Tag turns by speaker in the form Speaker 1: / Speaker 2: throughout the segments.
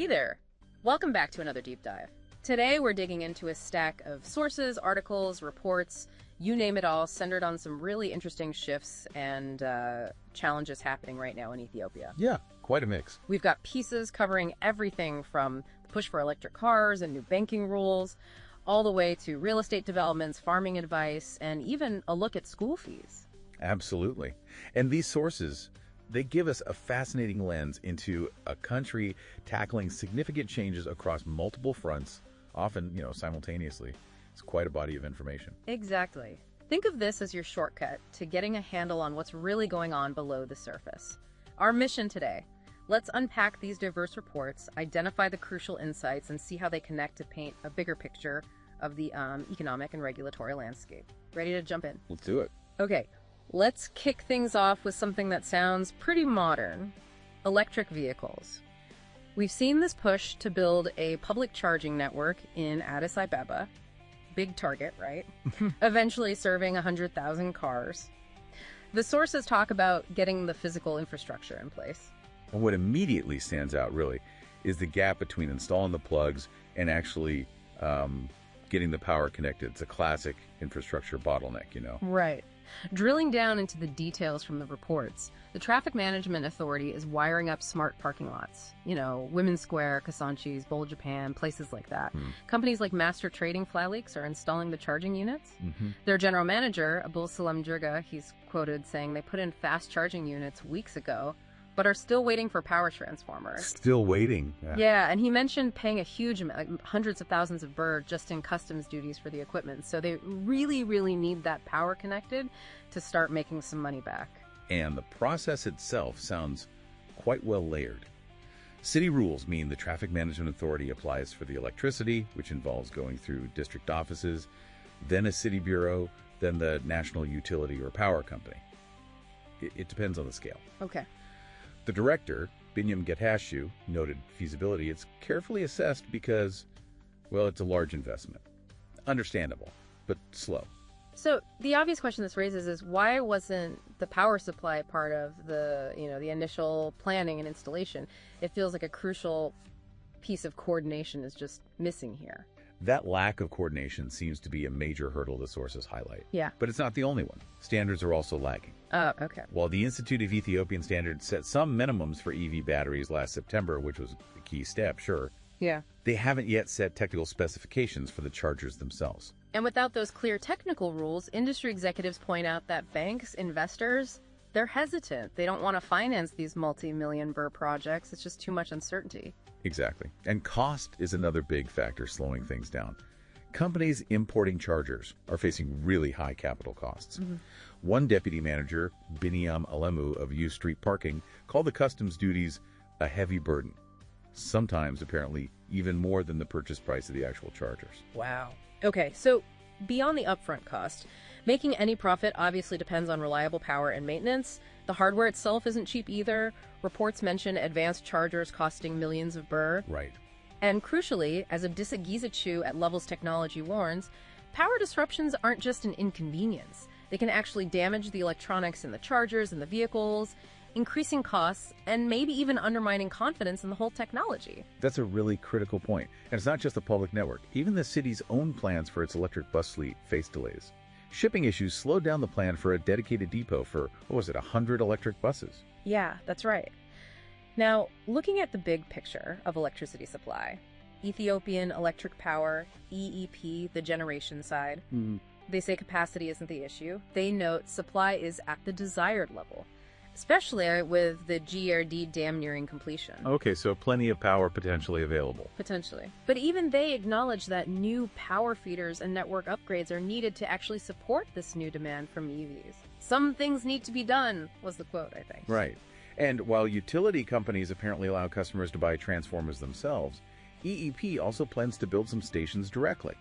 Speaker 1: Hey there! Welcome back to another deep dive. Today we're digging into a stack of sources, articles, reports, you name it all, centered on some really interesting shifts and challenges happening right now in Ethiopia.
Speaker 2: Yeah, quite a mix.
Speaker 1: We've got pieces covering everything from the push for electric cars and new banking rules, all the way to real estate developments, farming advice, and even a look at school fees.
Speaker 2: Absolutely. And these sources, they give us a fascinating lens into a country tackling significant changes across multiple fronts, often, simultaneously. It's quite a body of information.
Speaker 1: Exactly. Think of this as your shortcut to getting a handle on what's really going on below the surface. Our mission today: let's unpack these diverse reports, identify the crucial insights, and see how they connect to paint a bigger picture of the economic and regulatory landscape. Ready to jump in?
Speaker 2: Let's do it.
Speaker 1: Okay, let's kick things off with something that sounds pretty modern: electric vehicles. We've seen this push to build a public charging network in Addis Abeba. Big target, right? Eventually serving 100,000 cars. The sources talk about getting the physical infrastructure in place.
Speaker 2: And what immediately stands out, really, is the gap between installing the plugs and actually getting the power connected. It's a classic infrastructure bottleneck,
Speaker 1: Right. Drilling down into the details from the reports, the Traffic Management Authority is wiring up smart parking lots. Women's Square, Kasanchi's, Bowl Japan, places like that. Companies like Master Trading Flyleaks are installing the charging units. Their general manager, Abul Salam Jirga, he's quoted saying they put in fast charging units weeks ago, but are still waiting for power transformers.
Speaker 2: Still waiting.
Speaker 1: Yeah, and he mentioned paying a huge amount, like hundreds of thousands of birr just in customs duties for the equipment. So they really, really need that power connected to start making some money back.
Speaker 2: And the process itself sounds quite well layered. City rules mean the Traffic Management Authority applies for the electricity, which involves going through district offices, then a city bureau, then the national utility or power company. It depends on the scale.
Speaker 1: Okay.
Speaker 2: The director, Binyam Gethashu, noted feasibility. It's carefully assessed because, well, it's a large investment. Understandable, but slow.
Speaker 1: So the obvious question this raises is, why wasn't the power supply part of the initial planning and installation? It feels like a crucial piece of coordination is just missing here.
Speaker 2: That lack of coordination seems to be a major hurdle the sources highlight.
Speaker 1: Yeah.
Speaker 2: But it's not the only one. Standards are also lagging.
Speaker 1: Oh, okay.
Speaker 2: While the Institute of Ethiopian Standards set some minimums for EV batteries last September, which was a key step, sure,
Speaker 1: Yeah.
Speaker 2: they haven't yet set technical specifications for the chargers themselves.
Speaker 1: And without those clear technical rules, industry executives point out that banks, investors, they're hesitant. They don't want to finance these multi-million birr projects. It's just too much uncertainty.
Speaker 2: Exactly. And cost is another big factor slowing things down. Companies importing chargers are facing really high capital costs. One deputy manager, Biniam Alemu of U Street Parking, called the customs duties a heavy burden. Sometimes, apparently, even more than the purchase price of the actual chargers.
Speaker 1: Wow. Okay, so beyond the upfront cost, making any profit obviously depends on reliable power and maintenance. The hardware itself isn't cheap either. Reports mention advanced chargers costing millions of birr.
Speaker 2: Right.
Speaker 1: And crucially, as Abdissa Gizachu at Levels Technology warns, power disruptions aren't just an inconvenience. They can actually damage the electronics in the chargers and the vehicles, increasing costs, and maybe even undermining confidence in the whole technology.
Speaker 2: That's a really critical point. And it's not just the public network. Even the city's own plans for its electric bus fleet face delays. Shipping issues slowed down the plan for a dedicated depot for, 100 electric buses.
Speaker 1: Yeah, that's right. Now, looking at the big picture of electricity supply, Ethiopian Electric Power, EEP, the generation side, they say capacity isn't the issue. They note supply is at the desired level, especially with the GRD dam nearing completion.
Speaker 2: Okay, so plenty of power potentially available.
Speaker 1: Potentially. But even they acknowledge that new power feeders and network upgrades are needed to actually support this new demand from EVs. Some things need to be done, was the quote, I think.
Speaker 2: Right. And while utility companies apparently allow customers to buy transformers themselves, EEP also plans to build some stations directly.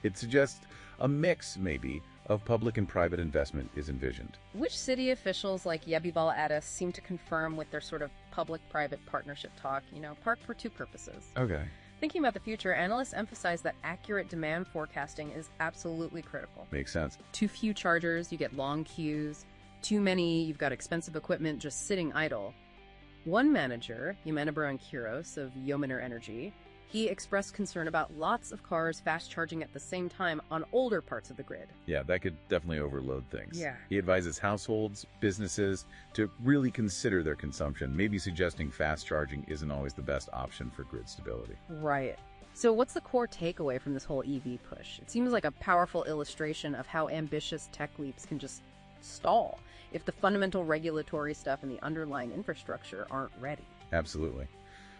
Speaker 2: It suggests a mix, maybe, of public and private investment is envisioned.
Speaker 1: Which city officials like Yebibal Addis seem to confirm with their sort of public-private partnership talk, park for two purposes.
Speaker 2: Okay.
Speaker 1: Thinking about the future, analysts emphasize that accurate demand forecasting is absolutely critical.
Speaker 2: Makes sense.
Speaker 1: Too few chargers, you get long queues. Too many, you've got expensive equipment just sitting idle. One manager, Yemenibro Kiros of Yeomanor Energy, he expressed concern about lots of cars fast charging at the same time on older parts of the grid.
Speaker 2: Yeah, that could definitely overload things.
Speaker 1: Yeah.
Speaker 2: He advises households, businesses to really consider their consumption, maybe suggesting fast charging isn't always the best option for grid stability.
Speaker 1: Right. So what's the core takeaway from this whole EV push? It seems like a powerful illustration of how ambitious tech leaps can just stall if the fundamental regulatory stuff and the underlying infrastructure aren't ready.
Speaker 2: Absolutely.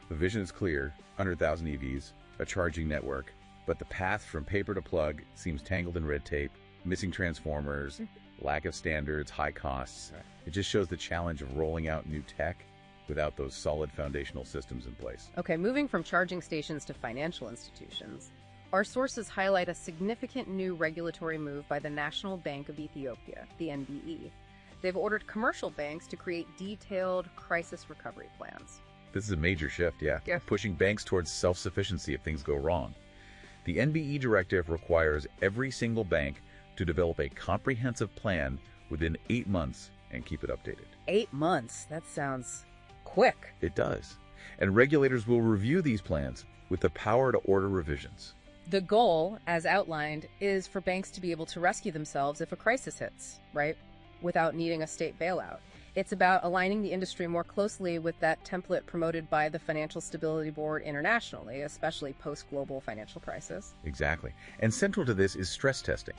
Speaker 2: The vision is clear, 100,000 EVs, a charging network, but the path from paper to plug seems tangled in red tape, missing transformers, lack of standards, high costs.
Speaker 1: Right.
Speaker 2: It just shows the challenge of rolling out new tech without those solid foundational systems in place.
Speaker 1: Okay, moving from charging stations to financial institutions, our sources highlight a significant new regulatory move by the National Bank of Ethiopia, the NBE. They've ordered commercial banks to create detailed crisis recovery plans.
Speaker 2: This is a major shift, yeah. Pushing banks towards self-sufficiency if things go wrong. The NBE directive requires every single bank to develop a comprehensive plan within 8 months and keep it updated.
Speaker 1: 8 months? That sounds quick.
Speaker 2: It does. And regulators will review these plans with the power to order revisions.
Speaker 1: The goal, as outlined, is for banks to be able to rescue themselves if a crisis hits, right? Without needing a state bailout. It's about aligning the industry more closely with that template promoted by the Financial Stability Board internationally, especially post-global financial crisis.
Speaker 2: Exactly. And central to this is stress testing.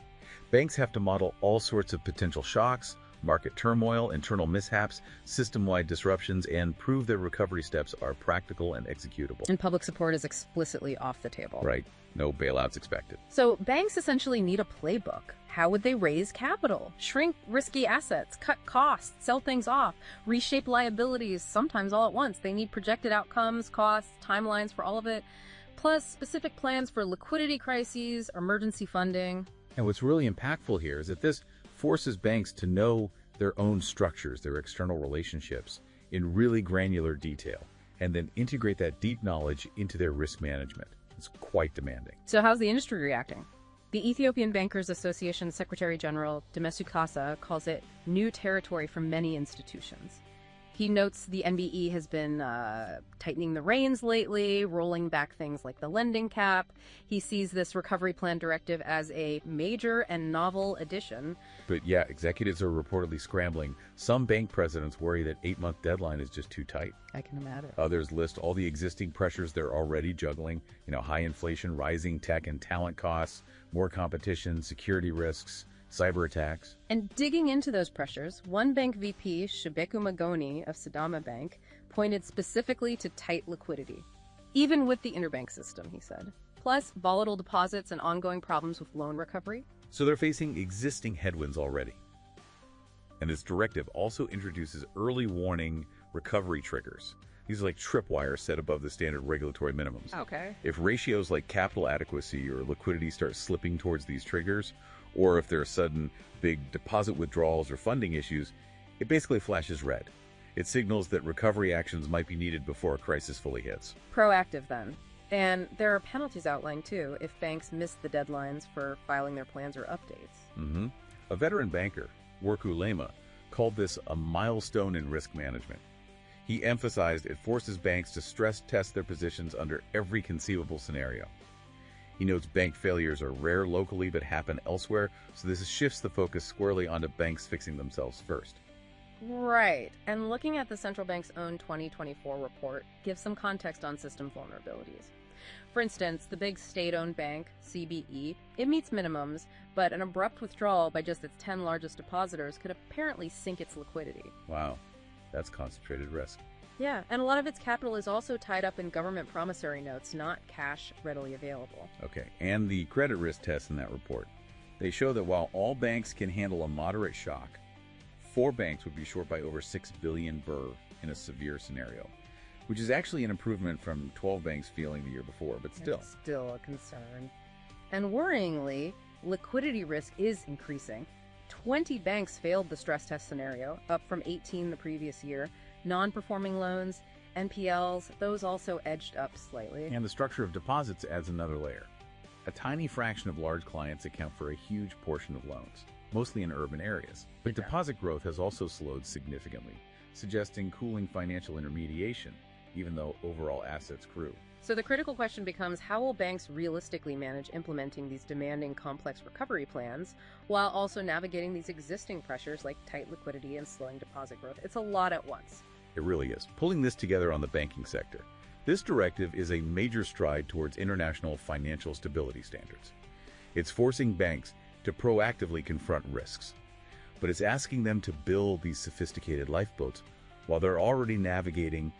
Speaker 2: Banks have to model all sorts of potential shocks, market turmoil, internal mishaps, system-wide disruptions, and prove their recovery steps are practical and executable.
Speaker 1: And public support is explicitly off the table.
Speaker 2: Right. No bailouts expected.
Speaker 1: So banks essentially need a playbook. How would they raise capital, shrink risky assets, cut costs, sell things off, reshape liabilities, sometimes all at once? They need projected outcomes, costs, timelines for all of it, plus specific plans for liquidity crises, emergency funding.
Speaker 2: And what's really impactful here is that this forces banks to know their own structures, their external relationships in really granular detail, and then integrate that deep knowledge into their risk management. It's quite demanding.
Speaker 1: So how's the industry reacting? The Ethiopian Bankers Association Secretary General Demesu Kasa calls it new territory for many institutions. He notes the NBE has been tightening the reins lately, rolling back things like the lending cap. He sees this recovery plan directive as a major and novel addition.
Speaker 2: But yeah, executives are reportedly scrambling. Some bank presidents worry that 8-month deadline is just too tight.
Speaker 1: I can imagine.
Speaker 2: Others list all the existing pressures they're already juggling. High inflation, rising tech and talent costs, more competition, security risks, cyber attacks.
Speaker 1: And digging into those pressures, one bank VP, Shebeku Magoni of Sidama Bank, pointed specifically to tight liquidity, even with the interbank system, he said. Plus, volatile deposits and ongoing problems with loan recovery.
Speaker 2: So they're facing existing headwinds already. And this directive also introduces early warning recovery triggers. These are like tripwires set above the standard regulatory minimums.
Speaker 1: Okay.
Speaker 2: If ratios like capital adequacy or liquidity start slipping towards these triggers, or if there are sudden big deposit withdrawals or funding issues, it basically flashes red. It signals that recovery actions might be needed before a crisis fully hits.
Speaker 1: Proactive then. And there are penalties outlined too if banks miss the deadlines for filing their plans or updates.
Speaker 2: A veteran banker, Worku Lema, called this a milestone in risk management. He emphasized it forces banks to stress test their positions under every conceivable scenario. He notes bank failures are rare locally but happen elsewhere, so this shifts the focus squarely onto banks fixing themselves first.
Speaker 1: Right. And looking at the central bank's own 2024 report gives some context on system vulnerabilities. For instance, the big state-owned bank, CBE, it meets minimums, but an abrupt withdrawal by just its 10 largest depositors could apparently sink its liquidity.
Speaker 2: Wow, that's concentrated risk.
Speaker 1: Yeah, and a lot of its capital is also tied up in government promissory notes, not cash readily available.
Speaker 2: Okay, and the credit risk tests in that report. They show that while all banks can handle a moderate shock, 4 banks would be short by over 6 billion birr in a severe scenario, which is actually an improvement from 12 banks failing the year before, but still.
Speaker 1: It's still a concern. And worryingly, liquidity risk is increasing. 20 banks failed the stress test scenario, up from 18 the previous year. Non-performing loans, NPLs, those also edged up slightly.
Speaker 2: And the structure of deposits adds another layer. A tiny fraction of large clients account for a huge portion of loans, mostly in urban areas. But deposit growth has also slowed significantly. suggesting cooling financial intermediation, even though overall assets grew.
Speaker 1: So the critical question becomes, how will banks realistically manage implementing these demanding complex recovery plans while also navigating these existing pressures like tight liquidity and slowing deposit growth? It's a lot at once.
Speaker 2: It really is. Pulling this together on the banking sector, this directive is a major stride towards international financial stability standards. It's forcing banks to proactively confront risks, but it's asking them to build these sophisticated lifeboats while they're already navigating,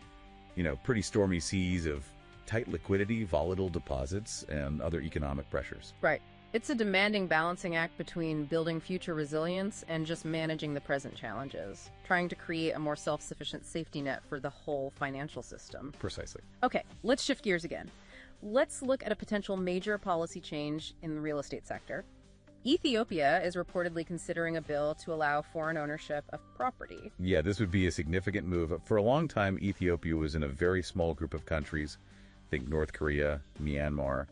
Speaker 2: pretty stormy seas of tight liquidity, volatile deposits, and other economic pressures.
Speaker 1: Right. It's a demanding balancing act between building future resilience and just managing the present challenges, trying to create a more self-sufficient safety net for the whole financial system.
Speaker 2: Precisely.
Speaker 1: Okay, let's shift gears again. Let's look at a potential major policy change in the real estate sector. Ethiopia is reportedly considering a bill to allow foreign ownership of property.
Speaker 2: Yeah, this would be a significant move. For a long time, Ethiopia was in a very small group of countries, think North Korea, Myanmar,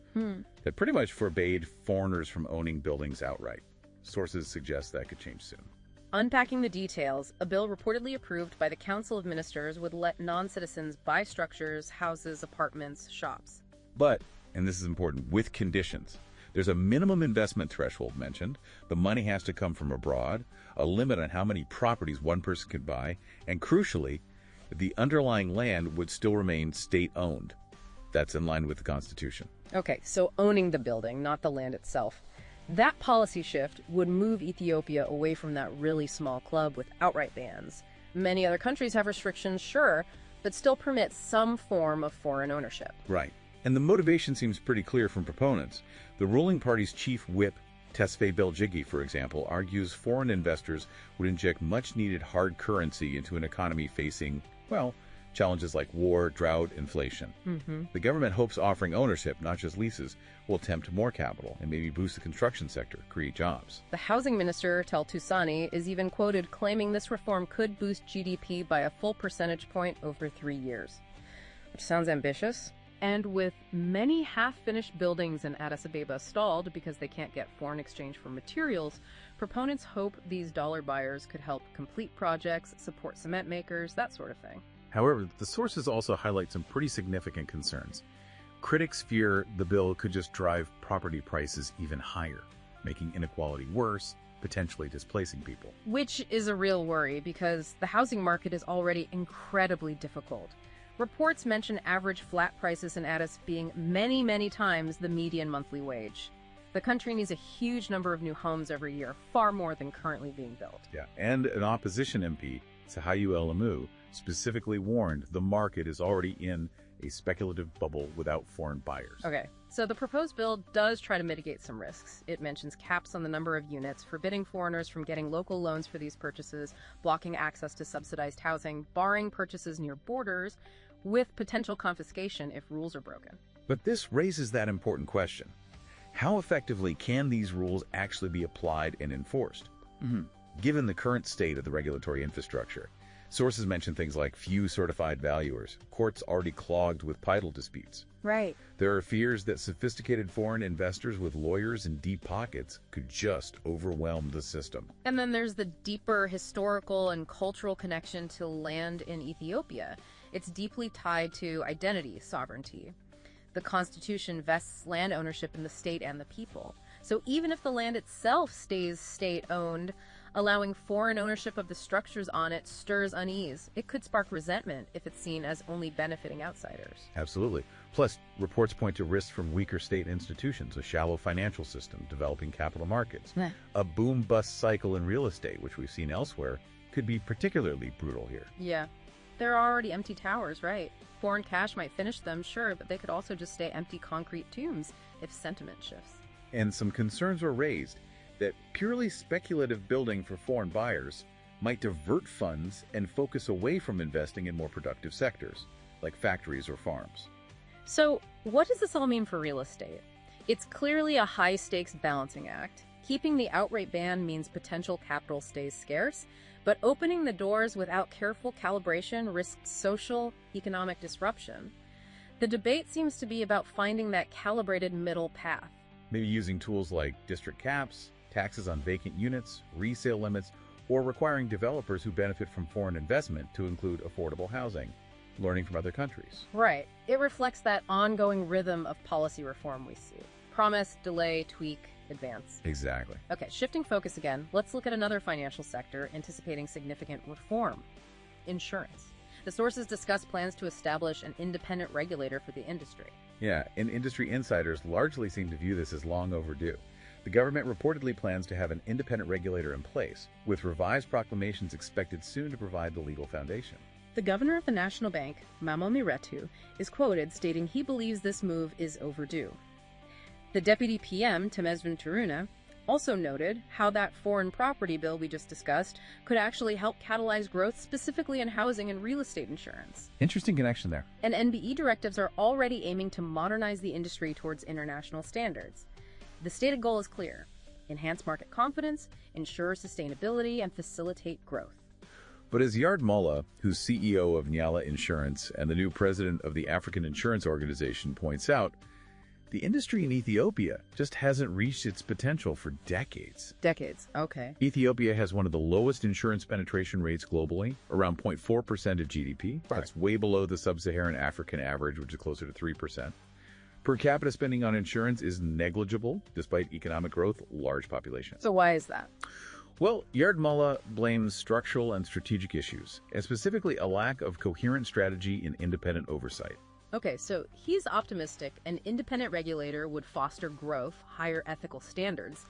Speaker 2: that pretty much forbade foreigners from owning buildings outright. Sources suggest that could change soon.
Speaker 1: Unpacking the details, a bill reportedly approved by the Council of Ministers would let non-citizens buy structures, houses, apartments, shops.
Speaker 2: But, and this is important, with conditions. There's a minimum investment threshold mentioned, the money has to come from abroad, a limit on how many properties one person could buy, and crucially, the underlying land would still remain state-owned. That's in line with the Constitution.
Speaker 1: Okay, so owning the building, not the land itself. That policy shift would move Ethiopia away from that really small club with outright bans. Many other countries have restrictions, sure, but still permit some form of foreign ownership.
Speaker 2: Right. And the motivation seems pretty clear from proponents. The ruling party's chief whip, Tesfaye Beljigi, for example, argues foreign investors would inject much-needed hard currency into an economy facing, challenges like war, drought, inflation. The government hopes offering ownership, not just leases, will tempt more capital and maybe boost the construction sector, create jobs.
Speaker 1: The housing minister, Tel Tusani, is even quoted claiming this reform could boost GDP by a full percentage point over 3 years. Which sounds ambitious. And with many half-finished buildings in Addis Abeba stalled because they can't get foreign exchange for materials, proponents hope these dollar buyers could help complete projects, support cement makers, that sort of thing.
Speaker 2: However, the sources also highlight some pretty significant concerns. Critics fear the bill could just drive property prices even higher, making inequality worse, potentially displacing people.
Speaker 1: Which is a real worry because the housing market is already incredibly difficult. Reports mention average flat prices in Addis being many, many times the median monthly wage. The country needs a huge number of new homes every year, far more than currently being built.
Speaker 2: Yeah, and an opposition MP, Sahayu Elamu, specifically warned the market is already in a speculative bubble without foreign buyers.
Speaker 1: Okay, so the proposed bill does try to mitigate some risks. It mentions caps on the number of units, forbidding foreigners from getting local loans for these purchases, blocking access to subsidized housing, barring purchases near borders, with potential confiscation if rules are broken.
Speaker 2: But this raises that important question. How effectively can these rules actually be applied and enforced? Given the current state of the regulatory infrastructure, sources mention things like few certified valuers, courts already clogged with title disputes.
Speaker 1: Right.
Speaker 2: There are fears that sophisticated foreign investors with lawyers and deep pockets could just overwhelm the system.
Speaker 1: And then there's the deeper historical and cultural connection to land in Ethiopia. It's deeply tied to identity, sovereignty. The Constitution vests land ownership in the state and the people. So even if the land itself stays state-owned, allowing foreign ownership of the structures on it stirs unease. It could spark resentment if it's seen as only benefiting outsiders.
Speaker 2: Absolutely. Plus, reports point to risks from weaker state institutions, a shallow financial system, developing capital markets. A boom-bust cycle in real estate, which we've seen elsewhere, could be particularly brutal here.
Speaker 1: Yeah. There are already empty towers, right? Foreign cash might finish them, sure, but they could also just stay empty concrete tombs if sentiment shifts.
Speaker 2: And some concerns were raised that purely speculative building for foreign buyers might divert funds and focus away from investing in more productive sectors, like factories or farms.
Speaker 1: So, what does this all mean for real estate? It's clearly a high-stakes balancing act. Keeping the outright ban means potential capital stays scarce, but opening the doors without careful calibration risks social, economic disruption. The debate seems to be about finding that calibrated middle path.
Speaker 2: Maybe using tools like district caps, taxes on vacant units, resale limits, or requiring developers who benefit from foreign investment to include affordable housing, learning from other countries.
Speaker 1: Right. It reflects that ongoing rhythm of policy reform we see. Promise, delay, tweak, advance.
Speaker 2: Exactly.
Speaker 1: Okay, shifting focus again, let's look at another financial sector anticipating significant reform. Insurance. The sources discuss plans to establish an independent regulator for the industry.
Speaker 2: Yeah, and industry insiders largely seem to view this as long overdue. The government reportedly plans to have an independent regulator in place, with revised proclamations expected soon to provide the legal foundation.
Speaker 1: The governor of the National Bank, Mamo Miretu, is quoted stating he believes this move is overdue. The deputy PM, Temesgen Turuna, also noted how that foreign property bill we just discussed could actually help catalyze growth specifically in housing and real estate insurance.
Speaker 2: Interesting connection there.
Speaker 1: And NBE directives are already aiming to modernize the industry towards international standards. The stated goal is clear: enhance market confidence, ensure sustainability, and facilitate growth.
Speaker 2: But as Yard Mullah, who's CEO of Nyala Insurance and the new president of the African Insurance Organization, points out, the industry in Ethiopia just hasn't reached its potential for decades.
Speaker 1: Decades, okay.
Speaker 2: Ethiopia has one of the lowest insurance penetration rates globally, around 0.4% of GDP.
Speaker 1: Right.
Speaker 2: That's way below the sub-Saharan African average, which is closer to 3%. Per capita spending on insurance is negligible, despite economic growth, large population.
Speaker 1: So why is that?
Speaker 2: Well, Yard Mullah blames structural and strategic issues, and specifically a lack of coherent strategy and independent oversight.
Speaker 1: Okay, so he's optimistic an independent regulator would foster growth, higher ethical standards,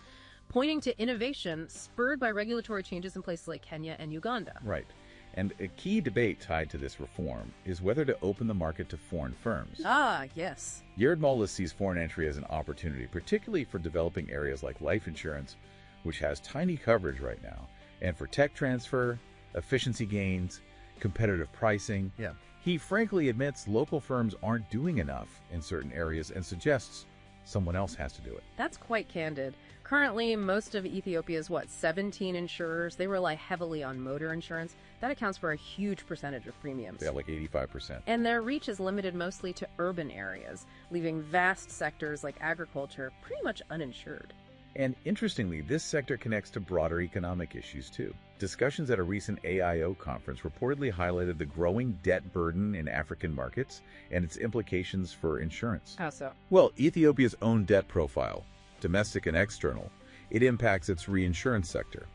Speaker 1: pointing to innovation spurred by regulatory changes in places like Kenya and Uganda.
Speaker 2: Right. And a key debate tied to this reform is whether to open the market to foreign firms.
Speaker 1: Ah, yes.
Speaker 2: Yard Mullah sees foreign entry as an opportunity, particularly for developing areas like life insurance, which has tiny coverage right now, and for tech transfer, efficiency gains, competitive pricing.
Speaker 3: Yeah.
Speaker 2: He frankly admits local firms aren't doing enough in certain areas and suggests someone else has to do it.
Speaker 1: That's quite candid. Currently, most of Ethiopia's, 17 insurers, they rely heavily on motor insurance. That accounts for a huge percentage of premiums.
Speaker 2: Yeah, like 85%.
Speaker 1: And their reach is limited mostly to urban areas, leaving vast sectors like agriculture pretty much uninsured.
Speaker 2: And interestingly, this sector connects to broader economic issues too. Discussions at a recent AIO conference reportedly highlighted the growing debt burden in African markets and its implications for insurance.
Speaker 1: How so?
Speaker 2: Well, Ethiopia's own debt profile, domestic and external, it impacts its reinsurance sector.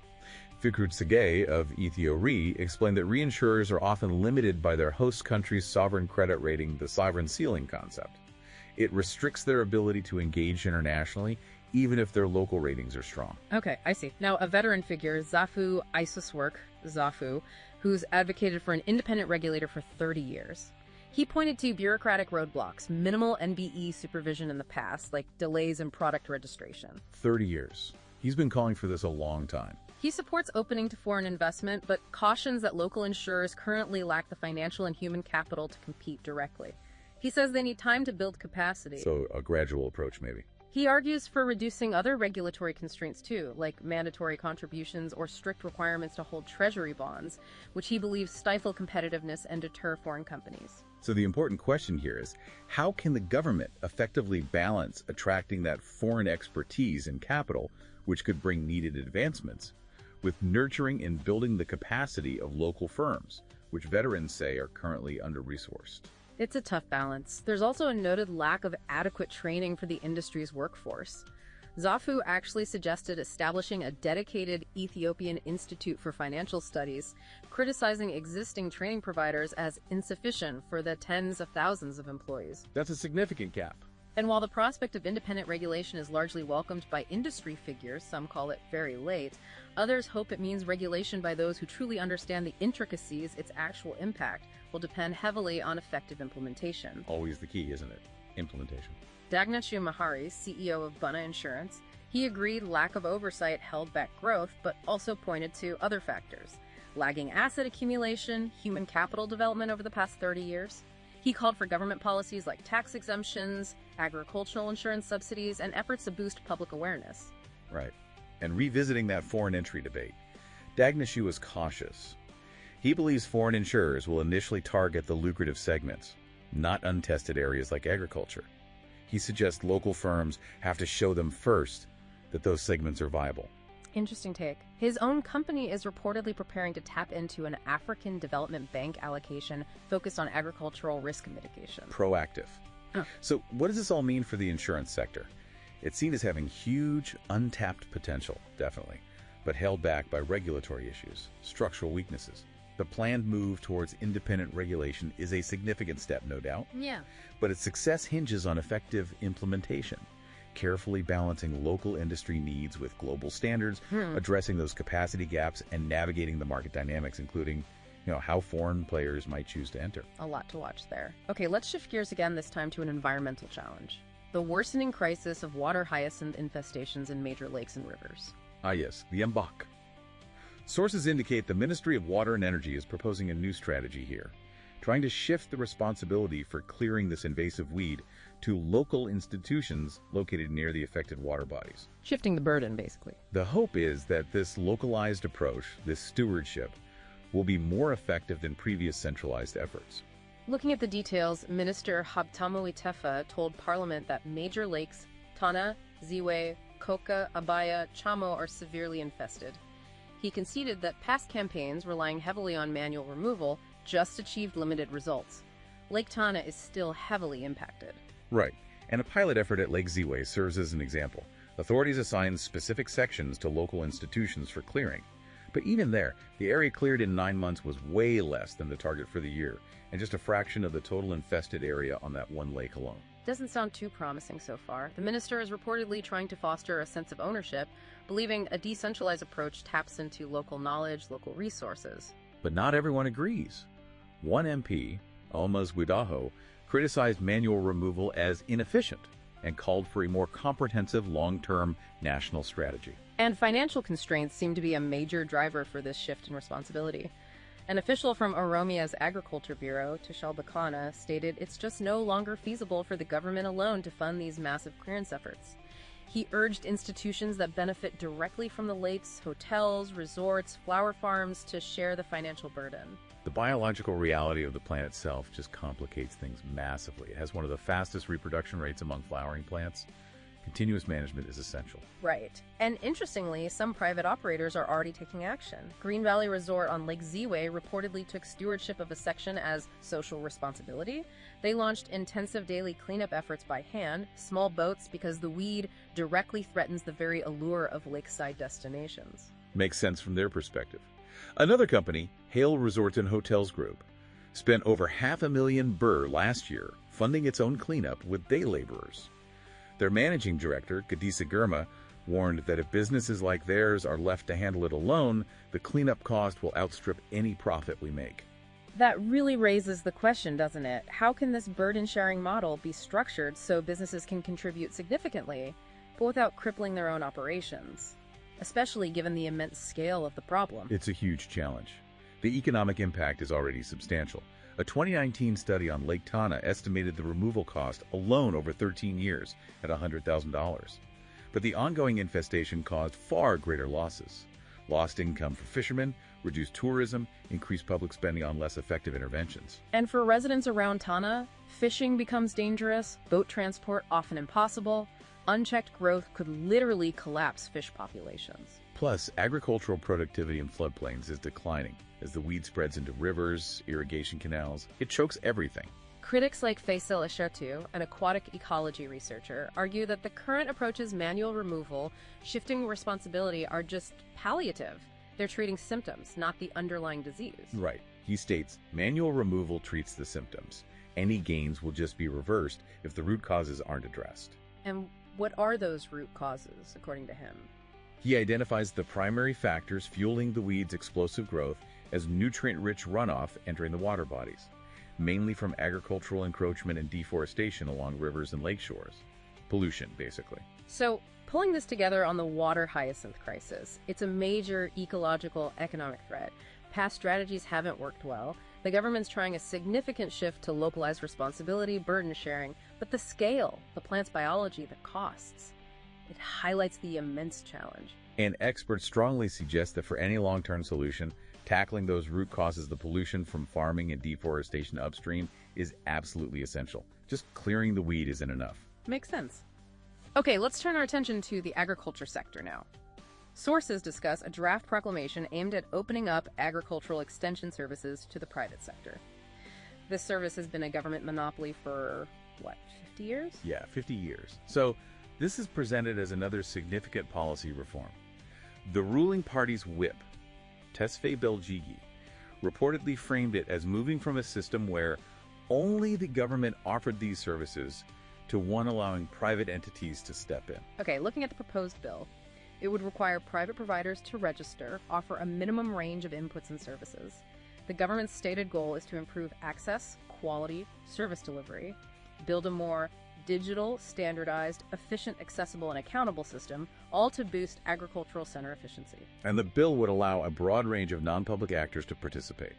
Speaker 2: Fikru Tsege of Ethio Re explained that reinsurers are often limited by their host country's sovereign credit rating, the sovereign ceiling concept. It restricts their ability to engage internationally, even if their local ratings are strong.
Speaker 1: Okay, I see. Now, a veteran figure, Zafu Isuswork, Zafu, who's advocated for an independent regulator for 30 years. He pointed to bureaucratic roadblocks, minimal NBE supervision in the past, like delays in product registration.
Speaker 2: 30 years. He's been calling for this a long time.
Speaker 1: He supports opening to foreign investment, but cautions that local insurers currently lack the financial and human capital to compete directly. He says they need time to build capacity.
Speaker 2: So a gradual approach, maybe.
Speaker 1: He argues for reducing other regulatory constraints too, like mandatory contributions or strict requirements to hold treasury bonds, which he believes stifle competitiveness and deter foreign companies.
Speaker 2: So the important question here is, how can the government effectively balance attracting that foreign expertise and capital, which could bring needed advancements, with nurturing and building the capacity of local firms, which veterans say are currently under-resourced?
Speaker 1: It's a tough balance. There's also a noted lack of adequate training for the industry's workforce. Zafu actually suggested establishing a dedicated Ethiopian Institute for Financial Studies, criticizing existing training providers as insufficient for the tens of thousands of employees.
Speaker 2: That's a significant gap.
Speaker 1: And while the prospect of independent regulation is largely welcomed by industry figures, some call it very late, others hope it means regulation by those who truly understand the intricacies, its actual impact will depend heavily on effective implementation.
Speaker 2: Always the key, isn't it? Implementation.
Speaker 1: Dagnachu Mahari, CEO of Bana Insurance, he agreed lack of oversight held back growth, but also pointed to other factors: lagging asset accumulation, human capital development over the past 30 years. He called for government policies like tax exemptions, agricultural insurance subsidies, and efforts to boost public awareness.
Speaker 2: Right. And revisiting that foreign entry debate, Dagnachu is cautious. He believes foreign insurers will initially target the lucrative segments, not untested areas like agriculture. He suggests local firms have to show them first that those segments are viable.
Speaker 1: Interesting take. His own company is reportedly preparing to tap into an African Development Bank allocation focused on agricultural risk mitigation.
Speaker 2: Proactive.
Speaker 1: Oh.
Speaker 2: So what does this all mean for the insurance sector? It's seen as having huge, untapped potential, definitely, but held back by regulatory issues, structural weaknesses. The planned move towards independent regulation is a significant step, no doubt.
Speaker 1: Yeah.
Speaker 2: But its success hinges on effective implementation, carefully balancing local industry needs with global standards, addressing those capacity gaps, and navigating the market dynamics, including how foreign players might choose to enter.
Speaker 1: A lot to watch there. Okay, let's shift gears again, this time to an environmental challenge. The worsening crisis of water hyacinth infestations in major lakes and rivers.
Speaker 2: Ah yes, the MBOC. Sources indicate the Ministry of Water and Energy is proposing a new strategy here, trying to shift the responsibility for clearing this invasive weed to local institutions located near the affected water bodies.
Speaker 1: Shifting the burden, basically.
Speaker 2: The hope is that this localized approach, this stewardship, will be more effective than previous centralized efforts.
Speaker 1: Looking at the details, Minister Habtamu Itefa told Parliament that major lakes, Tana, Ziwe, Koka, Abaya, Chamo are severely infested. He conceded that past campaigns relying heavily on manual removal just achieved limited results. Lake Tana is still heavily impacted.
Speaker 2: Right, and a pilot effort at Lake Ziwe serves as an example. Authorities assigned specific sections to local institutions for clearing. But even there, the area cleared in 9 months was way less than the target for the year, and just a fraction of the total infested area on that one lake alone.
Speaker 1: Doesn't sound too promising so far. The minister is reportedly trying to foster a sense of ownership, believing a decentralized approach taps into local knowledge, local resources.
Speaker 2: But not everyone agrees. One MP, Almaz Widaho, criticized manual removal as inefficient and called for a more comprehensive long-term national strategy.
Speaker 1: And financial constraints seem to be a major driver for this shift in responsibility. An official from Oromia's Agriculture Bureau, Tishal Bakana, stated it's just no longer feasible for the government alone to fund these massive clearance efforts. He urged institutions that benefit directly from the lakes, hotels, resorts, flower farms, to share the financial burden.
Speaker 2: The biological reality of the plant itself just complicates things massively. It has one of the fastest reproduction rates among flowering plants. Continuous management is essential.
Speaker 1: Right. And interestingly, some private operators are already taking action. Green Valley Resort on Lake Ziwe reportedly took stewardship of a section as social responsibility. They launched intensive daily cleanup efforts by hand, small boats, because the weed directly threatens the very allure of lakeside destinations.
Speaker 2: Makes sense from their perspective. Another company, Hale Resorts and Hotels Group, spent over $500,000 birr last year funding its own cleanup with day laborers. Their managing director, Gadisa Girma, warned that if businesses like theirs are left to handle it alone, the cleanup cost will outstrip any profit we make.
Speaker 1: That really raises the question, doesn't it? How can this burden-sharing model be structured so businesses can contribute significantly, but without crippling their own operations? Especially given the immense scale of the problem.
Speaker 2: It's a huge challenge. The economic impact is already substantial. A 2019 study on Lake Tana estimated the removal cost alone over 13 years at $100,000. But the ongoing infestation caused far greater losses. Lost income for fishermen, reduced tourism, increased public spending on less effective interventions.
Speaker 1: And for residents around Tana, fishing becomes dangerous, boat transport often impossible. Unchecked growth could literally collapse fish populations.
Speaker 2: Plus, agricultural productivity in floodplains is declining. As the weed spreads into rivers, irrigation canals, it chokes everything.
Speaker 1: Critics like Faisal Eshartu, an aquatic ecology researcher, argue that the current approach's manual removal, shifting responsibility are just palliative. They're treating symptoms, not the underlying disease.
Speaker 2: Right. He states, manual removal treats the symptoms. Any gains will just be reversed if the root causes aren't addressed.
Speaker 1: And what are those root causes, according to him?
Speaker 2: He identifies the primary factors fueling the weed's explosive growth as nutrient-rich runoff entering the water bodies, mainly from agricultural encroachment and deforestation along rivers and lake shores. Pollution, basically.
Speaker 1: So, pulling this together on the water hyacinth crisis, it's a major ecological economic threat. Past strategies haven't worked well. The government's trying a significant shift to localized responsibility, burden sharing, but the scale, the plant's biology, the costs, it highlights the immense challenge.
Speaker 2: And experts strongly suggest that for any long-term solution, tackling those root causes, the pollution from farming and deforestation upstream, is absolutely essential. Just clearing the weed isn't enough.
Speaker 1: Makes sense. Okay, let's turn our attention to the agriculture sector now. Sources discuss a draft proclamation aimed at opening up agricultural extension services to the private sector. This service has been a government monopoly for, 50 years?
Speaker 2: Yeah, 50 years. So this is presented as another significant policy reform. The ruling party's whip, Tesfaye Beljigi, reportedly framed it as moving from a system where only the government offered these services to one allowing private entities to step in.
Speaker 1: Okay, looking at the proposed bill, it would require private providers to register, offer a minimum range of inputs and services. The government's stated goal is to improve access, quality, service delivery, build a more digital, standardized, efficient, accessible, and accountable system, all to boost agricultural center efficiency.
Speaker 2: And the bill would allow a broad range of non-public actors to participate.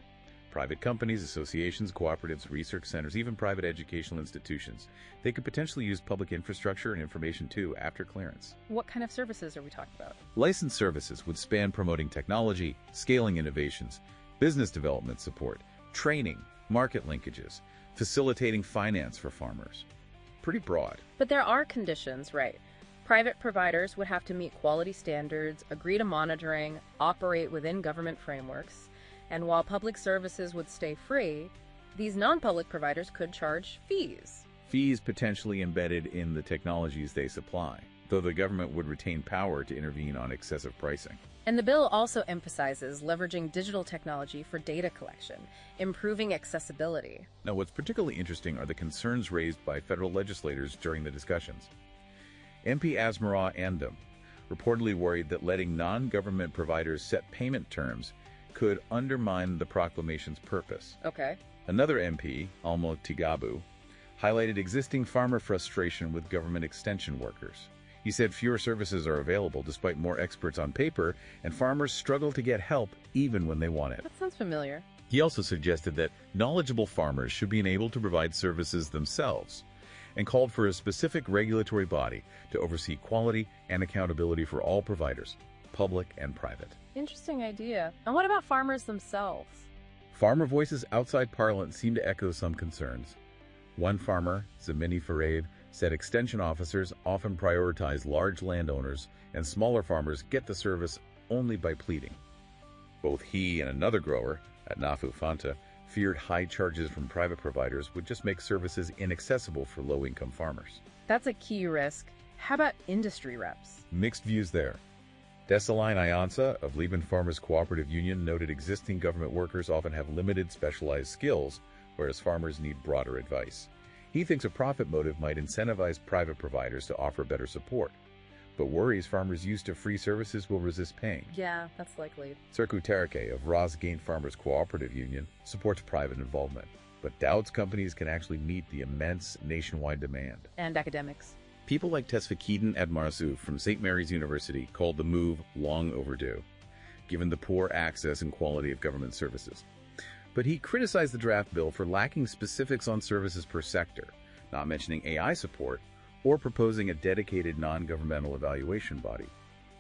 Speaker 2: Private companies, associations, cooperatives, research centers, even private educational institutions. They could potentially use public infrastructure and information too after clearance.
Speaker 1: What kind of services are we talking about?
Speaker 2: Licensed services would span promoting technology, scaling innovations, business development support, training, market linkages, facilitating finance for farmers. Pretty broad.
Speaker 1: But there are conditions, right? Private providers would have to meet quality standards, agree to monitoring, operate within government frameworks. And while public services would stay free, these non-public providers could charge fees.
Speaker 2: Fees potentially embedded in the technologies they supply, though the government would retain power to intervene on excessive pricing.
Speaker 1: And the bill also emphasizes leveraging digital technology for data collection, improving accessibility.
Speaker 2: Now, what's particularly interesting are the concerns raised by federal legislators during the discussions. MP Asmara Andam reportedly worried that letting non-government providers set payment terms could undermine the proclamation's purpose.
Speaker 1: Okay.
Speaker 2: Another MP, Almo Tigabu, highlighted existing farmer frustration with government extension workers. He said fewer services are available despite more experts on paper, and farmers struggle to get help even when they want it.
Speaker 1: That sounds familiar.
Speaker 2: He also suggested that knowledgeable farmers should be able to provide services themselves, and called for a specific regulatory body to oversee quality and accountability for all providers, public and private.
Speaker 1: Interesting idea. And what about farmers themselves?
Speaker 2: Farmer voices outside Parliament seem to echo some concerns. One farmer, Zamini Fareed, said extension officers often prioritize large landowners and smaller farmers get the service only by pleading. Both he and another grower, at Nafu Fanta, feared high charges from private providers would just make services inaccessible for low-income farmers.
Speaker 1: That's a key risk. How about industry reps?
Speaker 2: Mixed views there. Desalegn Iansa of Liban Farmers Cooperative Union noted existing government workers often have limited specialized skills, whereas farmers need broader advice. He thinks a profit motive might incentivize private providers to offer better support, but worries farmers used to free services will resist paying.
Speaker 1: Yeah, that's likely.
Speaker 2: Serku Tereke of Ras Gain Farmers Cooperative Union supports private involvement, but doubts companies can actually meet the immense nationwide demand.
Speaker 1: And academics.
Speaker 2: People like Tesfaye Admarasou from St. Mary's University called the move long overdue, given the poor access and quality of government services. But he criticized the draft bill for lacking specifics on services per sector, not mentioning AI support, or proposing a dedicated non-governmental evaluation body.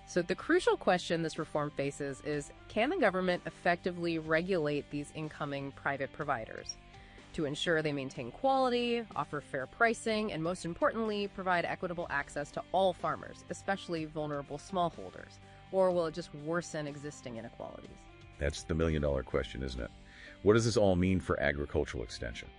Speaker 1: So the crucial question this reform faces is, can the government effectively regulate these incoming private providers to ensure they maintain quality, offer fair pricing, and most importantly, provide equitable access to all farmers, especially vulnerable smallholders? Or will it just worsen existing inequalities?
Speaker 2: That's the million-dollar question, isn't it? What does this all mean for agricultural extension?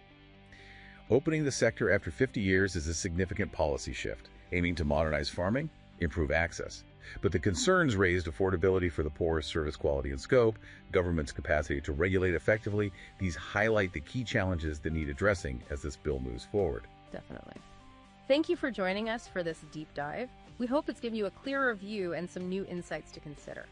Speaker 2: Opening the sector after 50 years is a significant policy shift, aiming to modernize farming, improve access. But the concerns raised affordability for the poor, service quality and scope, government's capacity to regulate effectively. These highlight the key challenges that need addressing as this bill moves forward.
Speaker 1: Definitely. Thank you for joining us for this deep dive. We hope it's given you a clearer view and some new insights to consider.